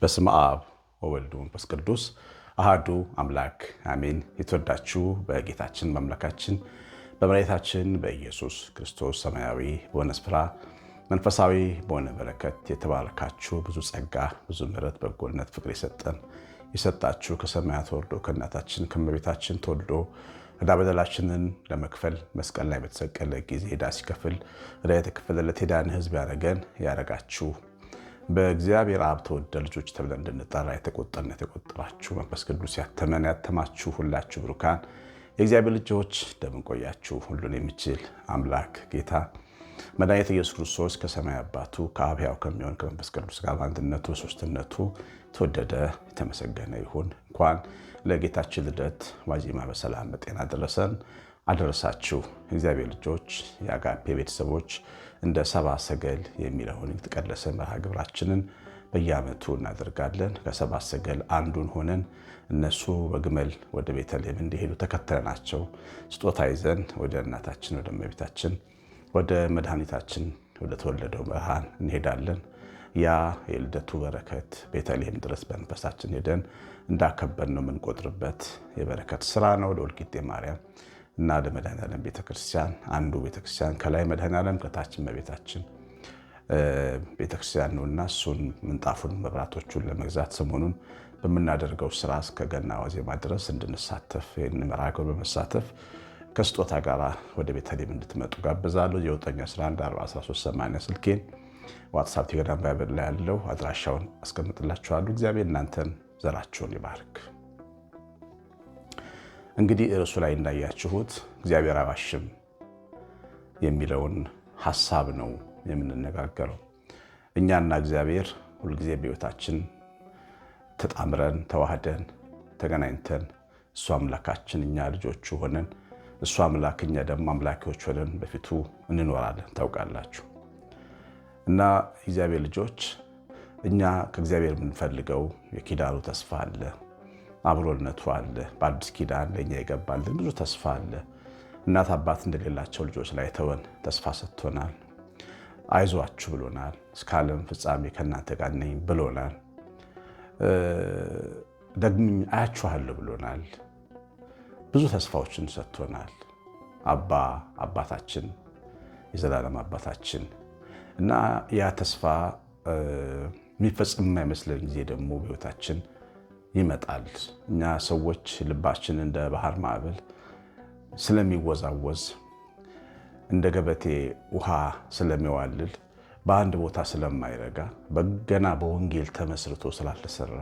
በስመ አብ ወወልድ ወመንፈስ ቅዱስ አሐዱ አምላክ አሜን። የተወዳችሁ በጌታችን በአምላካችን በመድኃኒታችን በኢየሱስ ክርስቶስ ሰማያዊ በሆነ ስፍራ መንፈሳዊ በሆነ በረከት የተባረካችሁ ብዙ ጸጋ፣ ብዙ ምሕረት፣ በጎነት፣ ፍቅር የሰጣችሁ ከሰማያት ወርዶ ከእናታችን ከእመቤታችን ተወልዶ ዕዳ በደላችንን ለመክፈል መስቀል ላይ በተሰቀለ ጊዜ ዕዳ ሲከፍል ዕዳ የተከፈለለት የዳነ ሕዝብ ያረጋችሁ በእግዚአብሔር አብ ተወደደ ልጆች ተብለን እንድንጠራ የተቆጠራችሁ መንፈስ ቅዱስ ያተማችሁ ሁላችሁ ብሩካን የእግዚአብሔር ልጆች እንደምን ቆያችሁ? ሁሉን የሚችል አምላክ ጌታ መድኃኒት ኢየሱስ ክርስቶስ ከሰማይ አባቱ ከአብ ሕያው ከሚሆን ከመንፈስ ቅዱስ ጋር በአንድነቱ በሦስትነቱ ተወደደ የተመሰገነ ይሁን። እንኳን ለጌታችን ልደት ዋዜማ በሰላም በጤና አደረሳችሁ። እግዚአብሔር ልጆች የአጋፔ ቤተሰቦች እንደ ሰብአ ሰገል የሚለውን የተቀደሰ መርሃ ግብራችንን በየዓመቱ እናደርጋለን። ከሰብአ ሰገል አንዱን ሆነን እነሱ በግመል ወደ ቤተልሔም እንዲሄዱ ተከተለናቸው ስጦታ ይዘን ወደ እናታችን ወደ እመቤታችን ወደ መድኃኒታችን ወደ ተወለደው ብርሃን እንሄዳለን። ያ የልደቱ በረከት ቤተልሔም ድረስ በመንፈሳችን ሄደን እንዳከበር ነው የምንቆጥርበት የበረከት ስራ ነው። ለወልቂጤ ማርያም እና ለመድኃኔዓለም ቤተክርስቲያን አንዱ ቤተክርስቲያን ከላይ መድኃኔዓለም ከታች እመቤታችን ቤተክርስቲያን ነውና እሱን ምንጣፉን መብራቶቹን ለመግዛት ሰሞኑን በምናደርገው ስራ እስከ ገና ዋዜማ ድረስ እንድንሳተፍ ይህን መርሃ ግብር በመሳተፍ ከስጦታ ጋር ወደ ቤተልሔም እንድትመጡ ጋብዛለሁ። የ9114138 ስልኬን ዋትሳፕ ቴሌግራም ባይብል ላይ ያለው አድራሻውን አስቀምጥላችኋለሁ። እግዚአብሔር እናንተን ዘራችሁን ይባርክ። እንግዲህ እርሱ ላይ እንዳያችሁት እግዚአብሔር አይዋሽም የሚለውን ሐሳብ ነው የምንነጋገረው። እኛና እግዚአብሔር ሁልጊዜ በሕይወታችን ተጣምረን ተዋህደን ተገናኝተን እሱ አምላካችን እኛ ልጆቹ ሆነን እሱ አምላክ እኛ ደግሞ አምላኪዎች ሆነን በፊቱ እንኖራለን። ታውቃላችሁ እና እግዚአብሔር ልጆች እኛ ከእግዚአብሔር የምንፈልገው የኪዳኑ ተስፋ አለ፣ አብሮነቱ አለ። በአዲስ ኪዳን ለእኛ ይገባልን ብዙ ተስፋ አለ። እናት አባት እንደሌላቸው ልጆች ላይ ተወን ተስፋ ሰጥቶናል። አይዟችሁ ብሎናል። እስከ ዓለም ፍጻሜ ከእናንተ ጋር ነኝ ብሎናል። ደግሞ አያችኋለሁ ብሎናል። ብዙ ተስፋዎችን ሰጥቶናል። አባታችን የዘላለም አባታችን እና ያ ተስፋ የሚፈጽም የማይመስለን ጊዜ ደግሞ በሕይወታችን ይመጣል። እኛ ሰዎች ልባችን እንደ ባህር ማዕበል ስለሚወዛወዝ እንደ ገበቴ ውሃ ስለሚዋልል በአንድ ቦታ ስለማይረጋ በገና በወንጌል ተመስርቶ ስላልተሰራ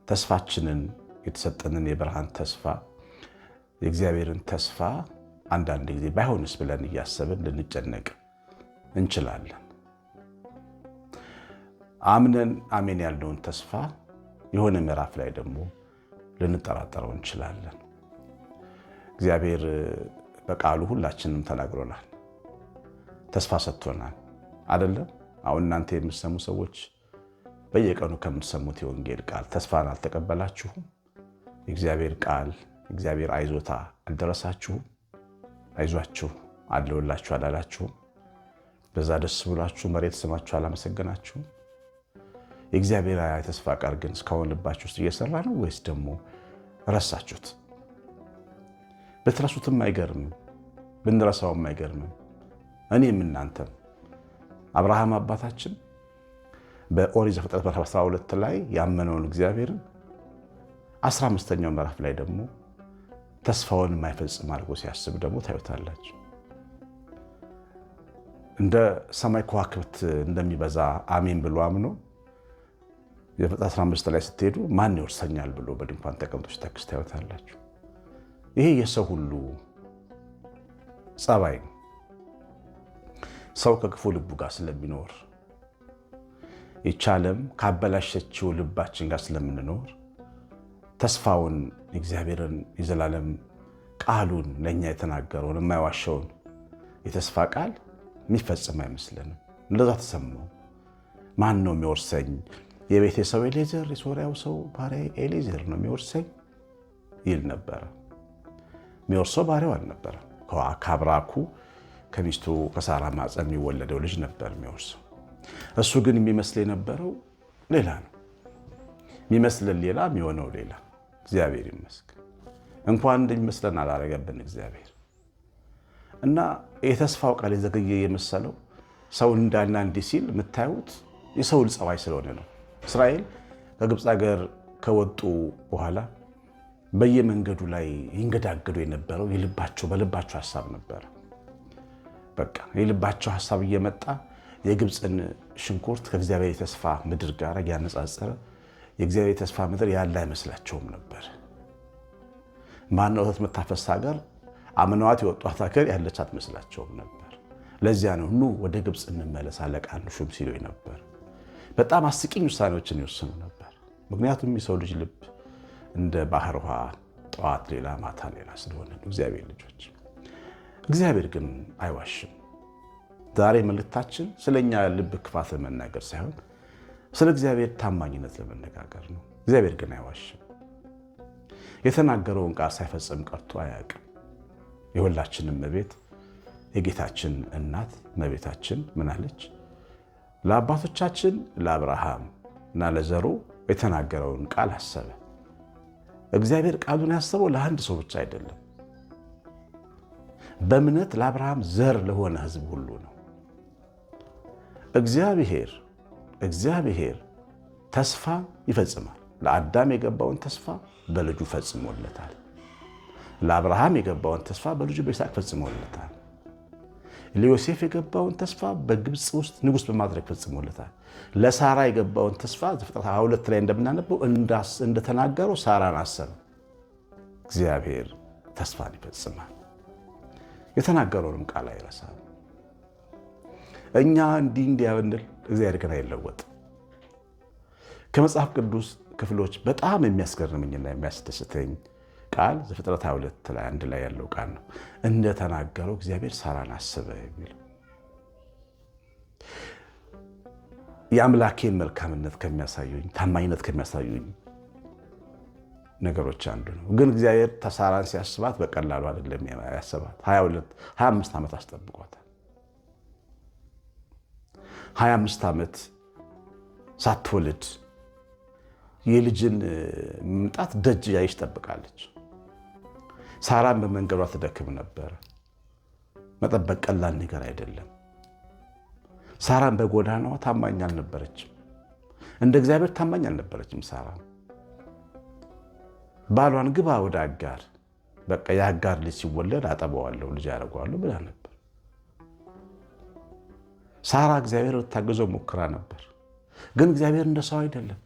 ተስፋችንን የተሰጠንን የብርሃን ተስፋ የእግዚአብሔርን ተስፋ አንዳንድ ጊዜ ባይሆንስ ብለን እያሰብን ልንጨነቅ እንችላለን። አምነን አሜን ያልነውን ተስፋ የሆነ ምዕራፍ ላይ ደግሞ ልንጠራጠረው እንችላለን። እግዚአብሔር በቃሉ ሁላችንም ተናግሮናል፣ ተስፋ ሰጥቶናል አይደለም? አሁን እናንተ የምትሰሙ ሰዎች በየቀኑ ከምትሰሙት የወንጌል ቃል ተስፋን አልተቀበላችሁም? የእግዚአብሔር ቃል እግዚአብሔር አይዞታ አልደረሳችሁም? አይዟችሁ አለውላችሁ አላላችሁም? በዛ ደስ ብሏችሁ መሬት ስማችሁ አላመሰገናችሁም? የእግዚአብሔር የተስፋ ቃል ግን እስካሁን ልባችሁ ውስጥ እየሰራ ነው ወይስ ደግሞ ረሳችሁት? ብትረሱትም አይገርምም፣ ብንረሳውም አይገርምም። እኔም እናንተም አብርሃም አባታችን በኦሪት ዘፍጥረት ምዕራፍ 12 ላይ ያመነውን እግዚአብሔርን 15ኛው ምዕራፍ ላይ ደግሞ ተስፋውን የማይፈጽም አድርጎ ሲያስብ ደግሞ ታዩታላችሁ። እንደ ሰማይ ከዋክብት እንደሚበዛ አሜን ብሎ አምኖ ዘፍጥረት 15 ላይ ስትሄዱ ማን ይወርሰኛል ብሎ በድንኳን ተቀምጦ ሲተክዝ ታዩታላችሁ። ይሄ የሰው ሁሉ ጸባይ ነው። ሰው ከክፉ ልቡ ጋር ስለሚኖር ይቻለም ካበላሸችው ልባችን ጋር ስለምንኖር ተስፋውን እግዚአብሔርን የዘላለም ቃሉን ለእኛ የተናገረውን የማይዋሸውን የተስፋ ቃል የሚፈጽም አይመስለንም። እንደዛ ተሰማው። ማን ነው የሚወርሰኝ? የቤቴ ሰው ኤሌዘር፣ የሶርያው ሰው ባሪያ ኤሌዘር ነው የሚወርሰኝ ይል ነበረ። የሚወርሰው ባሪያው አልነበረ። ከአብራኩ ከሚስቱ ከሳራ ማፀን የሚወለደው ልጅ ነበር የሚወርሰው። እሱ ግን የሚመስል የነበረው ሌላ ነው። የሚመስለን ሌላ፣ የሚሆነው ሌላ። እግዚአብሔር ይመስገን እንኳን እንደሚመስለን አላረገብን እግዚአብሔር። እና የተስፋው ቃል የዘገየ የመሰለው ሰው እንዳና እንዲህ ሲል የምታዩት የሰው ጸባይ ስለሆነ ነው። እስራኤል ከግብፅ ሀገር ከወጡ በኋላ በየመንገዱ ላይ ይንገዳገዱ የነበረው በልባቸው ሐሳብ ነበር። በቃ የልባቸው ሐሳብ እየመጣ የግብፅን ሽንኩርት ከእግዚአብሔር የተስፋ ምድር ጋር ያነጻጸረ የእግዚአብሔር የተስፋ ምድር ያለ አይመስላቸውም ነበር። ማን ወተት የምታፈስ ሀገር አምነዋት የወጧት ሀገር ያለች አትመስላቸውም ነበር። ለዚያ ነው ኑ ወደ ግብፅ እንመለስ አለቃ አንሹም ሲሉ ነበር። በጣም አስቂኝ ውሳኔዎችን ይወስኑ ነበር። ምክንያቱም የሰው ልጅ ልብ እንደ ባህር ውሃ ጠዋት ሌላ ማታ ሌላ ስለሆነ እግዚአብሔር ልጆች። እግዚአብሔር ግን አይዋሽም። ዛሬ መልእክታችን ስለኛ ልብ ክፋት ለመናገር ሳይሆን ስለ እግዚአብሔር ታማኝነት ለመነጋገር ነው። እግዚአብሔር ግን አይዋሽም። የተናገረውን ቃል ሳይፈጽም ቀርቶ አያውቅም። የሁላችንም እመቤት የጌታችን እናት እመቤታችን ምን አለች? ለአባቶቻችን ለአብርሃም እና ለዘሩ የተናገረውን ቃል አሰበ። እግዚአብሔር ቃሉን ያሰበው ለአንድ ሰው ብቻ አይደለም። በእምነት ለአብርሃም ዘር ለሆነ ሕዝብ ሁሉ ነው። እግዚአብሔር ተስፋ ይፈጽማል። ለአዳም የገባውን ተስፋ በልጁ ፈጽሞለታል። ለአብርሃም የገባውን ተስፋ በልጁ በይስሐቅ ፈጽሞለታል። ለዮሴፍ የገባውን ተስፋ በግብፅ ውስጥ ንጉሥ በማድረግ ፈጽሞለታል። ለሳራ የገባውን ተስፋ ዘፍጥረት 22 ላይ እንደምናነበው እንደተናገረው ሳራን አሰበ። እግዚአብሔር ተስፋን ይፈጽማል። የተናገረውንም ቃል አይረሳም። እኛ እንዲህ ብንል እግዚአብሔር ግን አይለወጥም። ከመጽሐፍ ቅዱስ ክፍሎች በጣም የሚያስገርመኝና የሚያስደስተኝ ቃል ዘፍጥረት 22 ላይ አንድ ላይ ያለው ቃል ነው። እንደተናገረው እግዚአብሔር ሳራን አሰበ የሚለው የአምላኬን መልካምነት ከሚያሳዩኝ ታማኝነት ከሚያሳዩኝ ነገሮች አንዱ ነው። ግን እግዚአብሔር ሳራን ሲያስባት በቀላሉ አይደለም ያሰባት። 25 ዓመት አስጠብቋታል። 25 ዓመት ሳትወልድ የልጅን መምጣት ደጅ ያይሽ ጠብቃለች። ሳራን በመንገዷ ትደክም ነበር። መጠበቅ ቀላል ነገር አይደለም። ሳራን በጎዳናዋ ታማኝ አልነበረችም። እንደ እግዚአብሔር ታማኝ አልነበረችም። ሳራ ባሏን ግባ ወደ አጋር፣ በቃ የአጋር ልጅ ሲወለድ አጠባዋለሁ ልጅ ያደርገዋለሁ ብላ ነበር። ሳራ እግዚአብሔር ልታገዘው ሞክራ ነበር። ግን እግዚአብሔር እንደ ሰው አይደለም።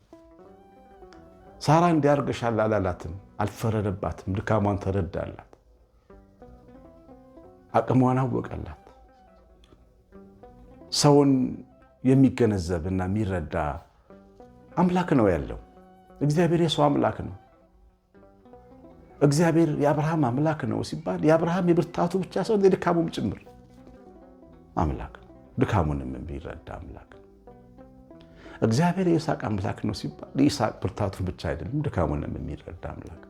ሳራ እንዲያርገሻል አላላትም፣ አልፈረደባትም። ድካሟን ተረዳላት፣ አቅሟን አወቀላት። ሰውን የሚገነዘብና የሚረዳ አምላክ ነው ያለው። እግዚአብሔር የሰው አምላክ ነው። እግዚአብሔር የአብርሃም አምላክ ነው ሲባል የአብርሃም የብርታቱ ብቻ ሳይሆን የድካሙም ጭምር አምላክ ነው። ድካሙንም የሚረዳ አምላክ ነው። እግዚአብሔር የይስሐቅ አምላክ ነው ሲባል የይስሐቅ ብርታቱን ብቻ አይደለም ድካሙንም የሚረዳ አምላክ።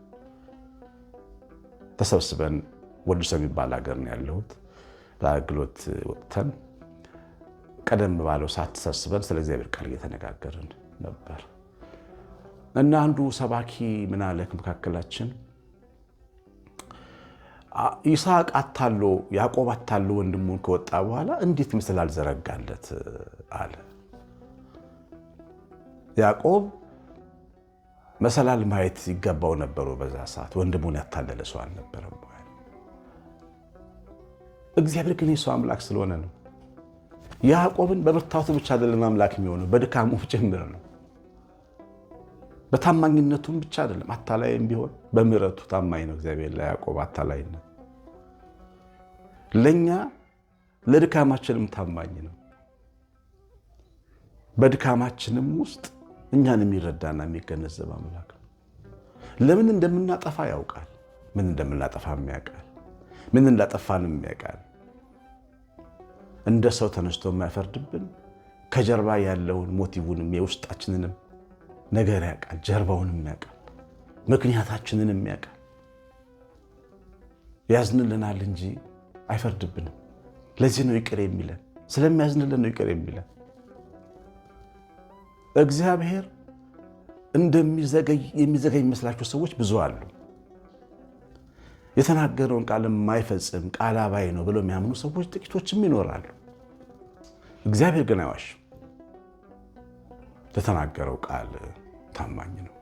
ተሰብስበን ወዲሶ የሚባል ሀገር ነው ያለሁት። በአገልግሎት ወጥተን ቀደም ባለው ሰዓት ተሰብስበን ስለ እግዚአብሔር ቃል እየተነጋገርን ነበር እና አንዱ ሰባኪ ምን አለ ከመካከላችን ይስሐቅ አታሎ ያዕቆብ አታሎ ወንድሙን ከወጣ በኋላ እንዴት ምስል አልዘረጋለት አለ። ያዕቆብ መሰላል ማየት ይገባው ነበሩ። በዛ ሰዓት ወንድሙን ያታለለ ሰው አልነበረም። እግዚአብሔር ግን የሰው አምላክ ስለሆነ ነው። ያዕቆብን በብርታቱ ብቻ አይደለም አምላክ የሚሆነው በድካሙ ጭምር ነው። በታማኝነቱም ብቻ አይደለም፣ አታላይም ቢሆን በምሕረቱ ታማኝ ነው እግዚአብሔር። ለያዕቆብ አታላይነት ለኛ ለድካማችንም ታማኝ ነው። በድካማችንም ውስጥ እኛን የሚረዳና የሚገነዘብ አምላክ ነው። ለምን እንደምናጠፋ ያውቃል። ምን እንደምናጠፋም ያውቃል። ምን እንዳጠፋንም ያውቃል። እንደ ሰው ተነስቶ የማይፈርድብን ከጀርባ ያለውን ሞቲቭንም የውስጣችንንም ነገር ያውቃል። ጀርባውንም ያውቃል። ምክንያታችንንም ያውቃል። ያዝንልናል እንጂ አይፈርድብንም። ለዚህ ነው ይቅር የሚለን፣ ስለሚያዝንልን ነው ይቅር የሚለን። እግዚአብሔር የሚዘገይ የሚመስላቸው ሰዎች ብዙ አሉ። የተናገረውን ቃል የማይፈጽም ቃል አባይ ነው ብለው የሚያምኑ ሰዎች ጥቂቶችም ይኖራሉ። እግዚአብሔር ግን አይዋሽም። ለተናገረው ቃል ታማኝ ነው።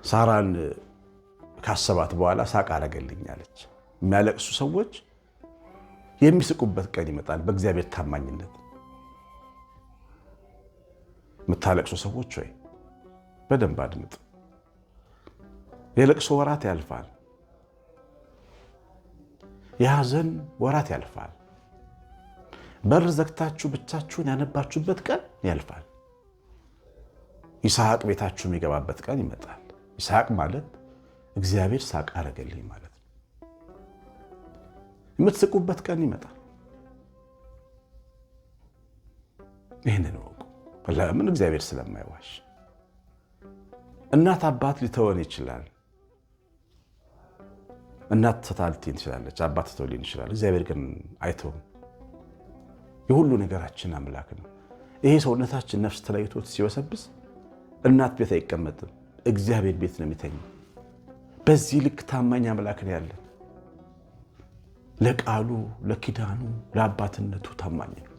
ሳራን ካሰባት በኋላ ሳቅ አረገልኝ አለች። የሚያለቅሱ ሰዎች የሚስቁበት ቀን ይመጣል በእግዚአብሔር ታማኝነት። የምታለቅሱ ሰዎች ሆይ በደንብ አድምጡ። የለቅሶ ወራት ያልፋል። የሐዘን ወራት ያልፋል። በር ዘግታችሁ ብቻችሁን ያነባችሁበት ቀን ያልፋል። ይስሐቅ ቤታችሁ የሚገባበት ቀን ይመጣል። ይስሐቅ ማለት እግዚአብሔር ሳቅ አረገልኝ ማለት ነው። የምትስቁበት ቀን ይመጣል። ይህንን እወቁ። ለምን? እግዚአብሔር ስለማይዋሽ። እናት አባት ሊተወን ይችላል። እናት ተታልቲን ትችላለች፣ አባት ተተውሊን ይችላል። እግዚአብሔር ግን አይተውም። የሁሉ ነገራችን አምላክ ነው። ይሄ ሰውነታችን ነፍስ ተለይቶት ሲወሰብስ እናት ቤት አይቀመጥም፣ እግዚአብሔር ቤት ነው የሚተኛው። በዚህ ልክ ታማኝ አምላክ ነው ያለን። ለቃሉ፣ ለኪዳኑ፣ ለአባትነቱ ታማኝ ነው።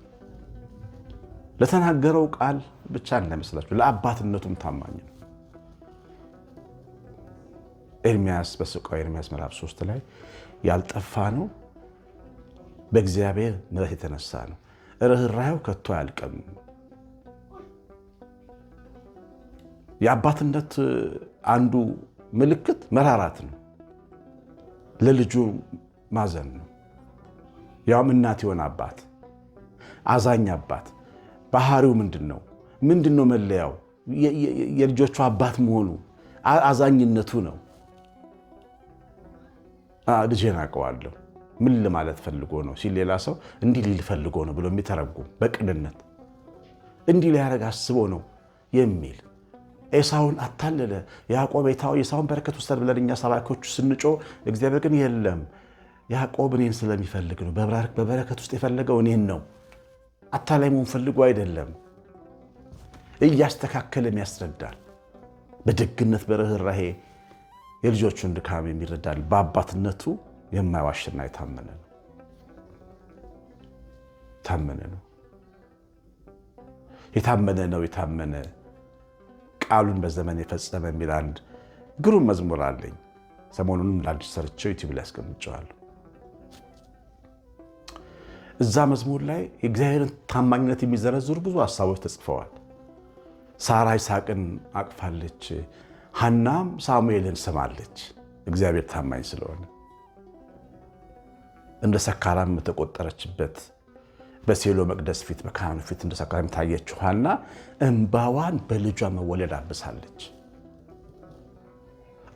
ለተናገረው ቃል ብቻ እንዳይመስላችሁ ለአባትነቱም ታማኝ ነው። ኤርምያስ በሰቆቃወ ኤርምያስ ምዕራፍ 3 ላይ ያልጠፋ ነው በእግዚአብሔር ምሕረት የተነሳ ነው፣ ርኅራኄው ከቶ አያልቅም። የአባትነት አንዱ ምልክት መራራት ነው። ለልጁ ማዘን ነው። ያውም እናት የሆነ አባት፣ አዛኝ አባት። ባህሪው ምንድነው? ምንድነው መለያው? የልጆቹ አባት መሆኑ አዛኝነቱ ነው። ልጄን አውቀዋለሁ ምን ለማለት ፈልጎ ነው ሲል ሌላ ሰው እንዲህ ሊል ፈልጎ ነው ብሎ የሚተረጉም በቅንነት እንዲህ ሊያደርግ አስቦ ነው የሚል። ኤሳውን አታለለ ያዕቆብ የኤሳውን በረከት ወሰደ ብለን እኛ ሰባኪዎቹ ስንጮ፣ እግዚአብሔር ግን የለም ያዕቆብ እኔን ስለሚፈልግ ነው፣ በበረከት ውስጥ የፈለገው እኔን ነው፣ አታላይ መሆን ፈልጎ አይደለም። እያስተካከለም ያስረዳል። በደግነት በርኅራኄ የልጆቹን ድካም የሚረዳል። በአባትነቱ የማይዋሽና የታመነ ነው። የታመነ ቃሉን በዘመን የፈጸመ የሚል አንድ ግሩም መዝሙር አለኝ። ሰሞኑንም ለአዲስ ሰርቼው ዩቲዩብ ላይ አስቀምጬዋለሁ። እዛ መዝሙር ላይ የእግዚአብሔርን ታማኝነት የሚዘረዝሩ ብዙ ሀሳቦች ተጽፈዋል። ሳራ ይስሐቅን አቅፋለች፣ ሐናም ሳሙኤልን ስማለች። እግዚአብሔር ታማኝ ስለሆነ እንደ ሰካራም የተቆጠረችበት በሴሎ መቅደስ ፊት በካህኑ ፊት እንደ ሰካራም ታየችው ሐና እንባዋን በልጇ መወለድ አብሳለች።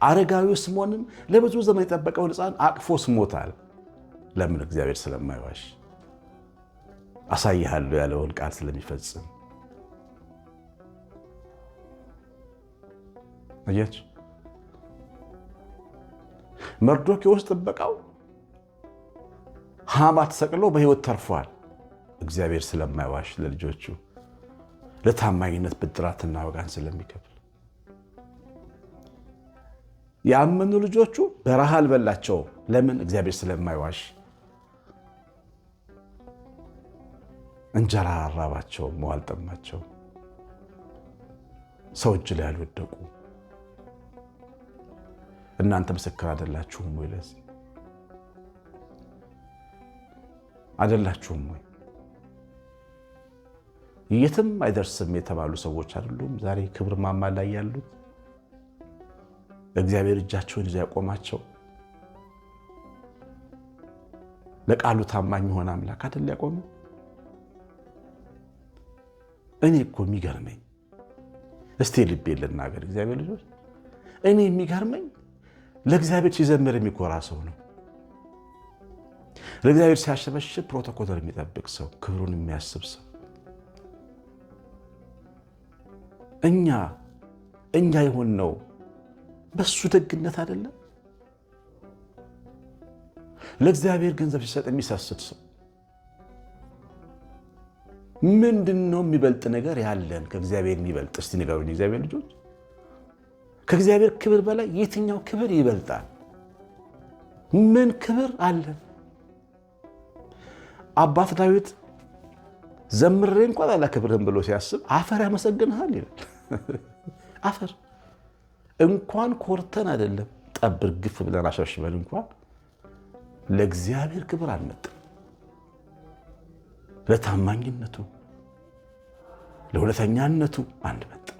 አረጋዊው ስምዖንም ለብዙ ዘመን የጠበቀውን ሕፃን አቅፎ ስሞታል። ለምን? እግዚአብሔር ስለማይዋሽ፣ አሳይሃለሁ ያለውን ቃል ስለሚፈጽም። አያችሁ፣ መርዶክዮስ ጥበቃው ሐማ ተሰቅሎ በሕይወት ተርፏል። እግዚአብሔር ስለማይዋሽ ለልጆቹ ለታማኝነት ብድራትና ዋጋን ስለሚከፍል ያመኑ ልጆቹ በረሃ አልበላቸውም። ለምን? እግዚአብሔር ስለማይዋሽ። እንጀራ አራባቸውም፣ ውሃ አልጠማቸውም። ሰው እጅ ላይ አልወደቁ። እናንተ ምስክር አይደላችሁም ወይ? ለዚህ አይደላችሁም ወይ? የትም አይደርስም የተባሉ ሰዎች አይደሉም ዛሬ ክብር ማማ ላይ ያሉት? እግዚአብሔር እጃቸውን ይዞ ያቆማቸው ለቃሉ ታማኝ የሆነ አምላክ አይደል ያቆመ? እኔ እኮ የሚገርመኝ እስቲ ልቤ ልናገር፣ እግዚአብሔር ልጆች፣ እኔ የሚገርመኝ ለእግዚአብሔር ሲዘምር የሚኮራ ሰው ነው። ለእግዚአብሔር ሲያሸበሽብ ፕሮቶኮል የሚጠብቅ ሰው፣ ክብሩን የሚያስብ ሰው። እኛ የሆንነው በሱ ደግነት አይደለም። ለእግዚአብሔር ገንዘብ ሲሰጥ የሚሰስት ሰው ምንድነው የሚበልጥ ነገር ያለን ከእግዚአብሔር የሚበልጥ? እስቲ ንገሩኝ እግዚአብሔር ልጆች፣ ከእግዚአብሔር ክብር በላይ የትኛው ክብር ይበልጣል? ምን ክብር አለን? አባት ዳዊት ዘምሬ እንኳን አላከብርህም ብሎ ሲያስብ አፈር ያመሰግንሃል ይላል። አፈር እንኳን ኮርተን አይደለም ጠብር ግፍ ብለን አሸብሽበን እንኳን ለእግዚአብሔር ክብር አንመጥም። ለታማኝነቱ ለሁለተኛነቱ አንመጥም።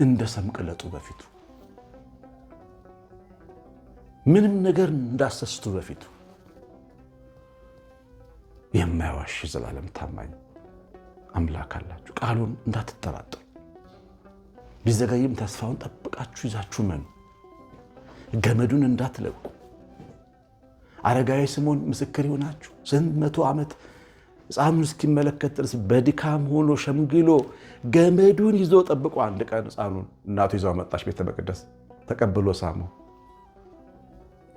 እንደ ሰም ቅለጡ በፊቱ ምንም ነገር እንዳሰስቱ በፊቱ የማይዋሽ ዘላለም ታማኝ አምላክ አላችሁ። ቃሉን እንዳትጠራጠሩ፣ ቢዘገይም ተስፋውን ጠብቃችሁ ይዛችሁ መኑ። ገመዱን እንዳትለቁ። አረጋዊ ስምዖን ምስክር ይሆናችሁ። ስንት መቶ ዓመት ሕፃኑን እስኪመለከት ድረስ በድካም ሆኖ ሸምግሎ ገመዱን ይዞ ጠብቆ አንድ ቀን ሕፃኑን እናቱ ይዛው መጣች ቤተ መቅደስ፣ ተቀብሎ ሳመው።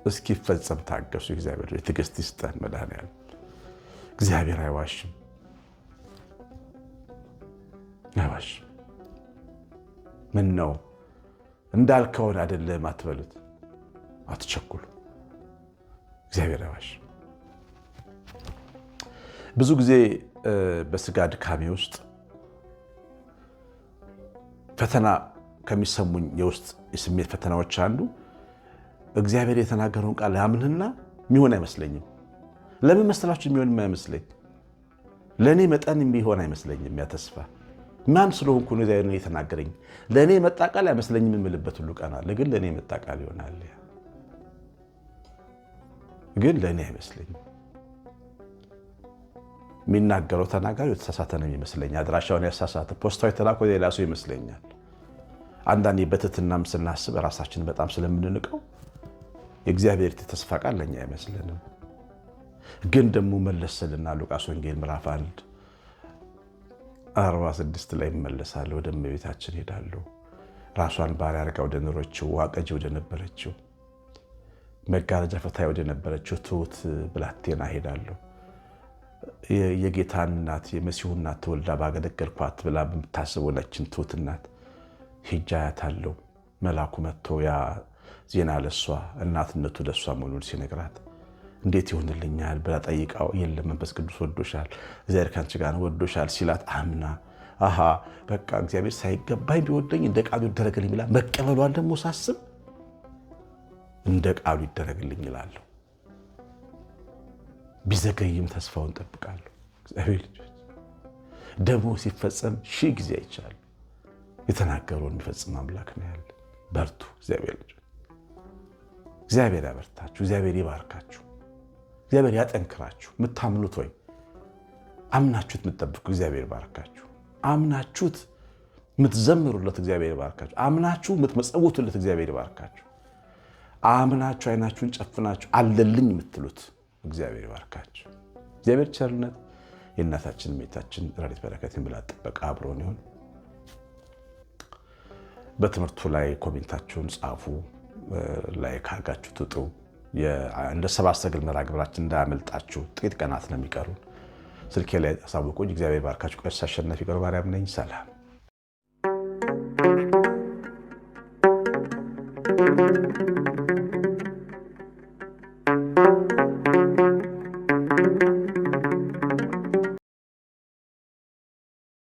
እስኪፈጸም ታገሱ። እግዚአብሔር ትዕግስት ይስጠን መድኃኔዓለም። እግዚአብሔር አይዋሽም፣ አይዋሽም። ምን ነው እንዳልከውን አይደለም አትበሉት፣ አትቸኩሉ። እግዚአብሔር አይዋሽም። ብዙ ጊዜ በስጋ ድካሜ ውስጥ ፈተና ከሚሰሙኝ የውስጥ የስሜት ፈተናዎች አንዱ እግዚአብሔር የተናገረውን ቃል ያምንና የሚሆን አይመስለኝም። ለምን መሰላችሁ የሚሆን አይመስለኝ? ለእኔ መጠን የሚሆን አይመስለኝም። ያ ተስፋ ማን ስለሆንኩ ነው እግዚአብሔር የተናገረኝ? ለእኔ መጣ ቃል አይመስለኝም የምልበት ሁሉ ቀን አለ። ግን ለእኔ መጣ ቃል ይሆናል። ግን ለእኔ አይመስለኝም። የሚናገረው ተናጋሪ የተሳሳተ ነው የሚመስለኝ። አድራሻውን ያሳሳተ ፖስታው የተላከው ሌላ ሰው ይመስለኛል። አንዳንዴ በትህትናም ስናስብ ራሳችን በጣም ስለምንንቀው የእግዚአብሔር ተስፋ ቃል ለእኛ አይመስለንም። ግን ደግሞ መለስልና ሉቃስ ወንጌል ምዕራፍ 1:46 ላይ እመለሳለሁ። ወደ እመቤታችን ሄዳለሁ። ራሷን ባሪያ አድርጋ ወደ ኖረችው ዋቀጂ ወደ ነበረችው መጋረጃ ፈታይ ወደ ነበረችው ትሁት ብላቴና ሄዳለሁ። የጌታን እናት የመሲሁ እናት ተወልዳ ባገለገልኳት ብላ በምታስበው ነችን ትሁት እናት ሄጄ አያታለሁ። መልአኩ መጥቶ ያ ዜና ለሷ እናትነቱ ለሷ መሆኑን ሲነግራት እንዴት ይሆንልኛል ብላ ጠይቃው፣ የለም መንፈስ ቅዱስ ወዶሻል፣ እግዚአብሔር ካንቺ ጋር ወዶሻል ሲላት አምና አሃ በቃ እግዚአብሔር ሳይገባኝ ቢወደኝ እንደ ቃሉ ይደረግልኝ ብላ መቀበሏን ደግሞ ሳስብ እንደ ቃሉ ይደረግልኝ እላለሁ። ቢዘገይም ተስፋውን ጠብቃለሁ። እግዚአብሔር ልጆች ደግሞ ሲፈጸም ሺህ ጊዜ አይቻል የተናገረውን የሚፈጽም አምላክ ነው ያለ። በርቱ እግዚአብሔር ልጆች። እግዚአብሔር ያበርታችሁ፣ እግዚአብሔር ይባርካችሁ፣ እግዚአብሔር ያጠንክራችሁ። የምታምኑት ወይ አምናችሁት የምትጠብቁ እግዚአብሔር ይባርካችሁ። አምናችሁት የምትዘምሩለት እግዚአብሔር ይባርካችሁ። አምናችሁ የምትመጸውቱለት እግዚአብሔር ይባርካችሁ። አምናችሁ አይናችሁን ጨፍናችሁ አለልኝ የምትሉት እግዚአብሔር ይባርካችሁ። እግዚአብሔር ቸርነት የእናታችን እመቤታችን ረድኤት በረከት ብላ ጥበቃ አብሮን ይሁን። በትምህርቱ ላይ ኮሜንታችሁን ጻፉ፣ ላይክ አድርጋችሁ ትጡ። እንደ ሰብአ ሰገል መርሐ ግብራችን እንዳያመልጣችሁ ጥቂት ቀናት ነው የሚቀሩን። ስልኬ ላይ አሳውቁኝ። እግዚአብሔር ይባርካችሁ። ቀሲስ አሸናፊ ገብረማርያም ነኝ። ሰላም